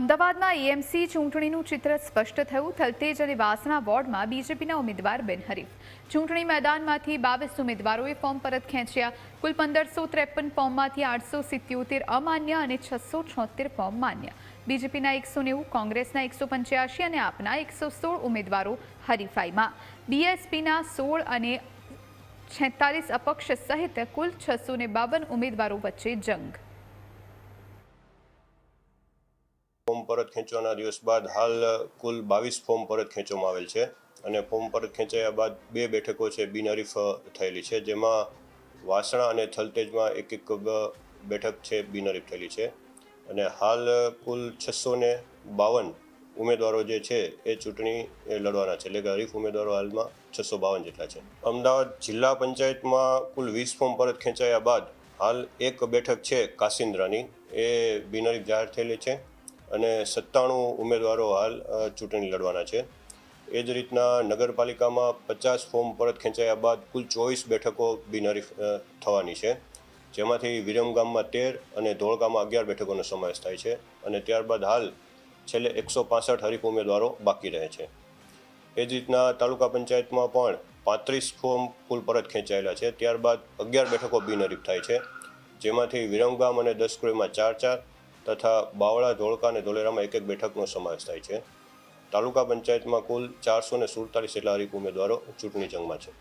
અમદાવાદમાં એએમસી ચૂંટણીનું ચિત્ર સ્પષ્ટ થયું. થલતેજ અને વાસણા વોર્ડમાં બીજેપીના ઉમેદવાર બિનહરીફ. ચૂંટણી મેદાનમાંથી 22 ઉમેદવારોએ ફોર્મ પરત ખેંચ્યા. કુલ 1553 ફોર્મમાંથી 877 અમાન્ય અને 676 ફોર્મ માન્ય. બીજેપીના 190, કોંગ્રેસના 185 અને આપના 116 ઉમેદવારો હરીફાઈમાં. બીએસપીના 16 અને 46 અપક્ષ સહિત કુલ 652 ઉમેદવારો વચ્ચે જંગ. ફોર્મ પરત ખેંચવાના દિવસ બાદ હાલ કુલ 22 ફોર્મ પરત ખેંચવામાં આવેલ છે અને ફોર્મ પરત ખેંચાયા બાદ 2 બેઠકો છે બિનહરીફ થયેલી છે, જેમાં વાસણા અને થલતેજમાં એક બેઠક છે બિનહરીફ થયેલી છે અને હાલ કુલ 652 ઉમેદવારો જે છે એ ચૂંટણી લડવાના છે, એટલે કે હરીફ ઉમેદવારો હાલમાં 652 જેટલા છે. અમદાવાદ જિલ્લા પંચાયતમાં કુલ 20 ફોર્મ પરત ખેંચાયા બાદ હાલ એક બેઠક છે કાસિન્દ્રાની, એ બિનહરીફ જાહેર થયેલી છે અને 97 ઉમેદવારો હાલ ચૂંટણી લડવાના છે. એ જ રીતના નગરપાલિકામાં 50 ફોર્મ પરત ખેંચાયા બાદ કુલ 24 બેઠકો બિનહરીફ થવાની છે, જેમાંથી વિરમગામમાં 13 અને ધોળકામાં 11 બેઠકોનો સમાવેશ થાય છે અને ત્યારબાદ હાલ છેલ્લે 165 હરીફ ઉમેદવારો બાકી રહે છે. એ જ રીતના તાલુકા પંચાયતમાં પણ 35 ફોર્મ કુલ પરત ખેંચાયેલા છે, ત્યારબાદ 11 બેઠકો બિનહરીફ થાય છે, જેમાંથી વિરમગામ અને દસક્રોઈમાં 4-4 તથા બાવળા, ધોળકા અને ધોલેરામાં 1-1 બેઠકનો સમાવેશ થાય છે. તાલુકા પંચાયતમાં કુલ 447 જેટલા હરીફ ઉમેદવારો ચૂંટણી જંગમાં છે.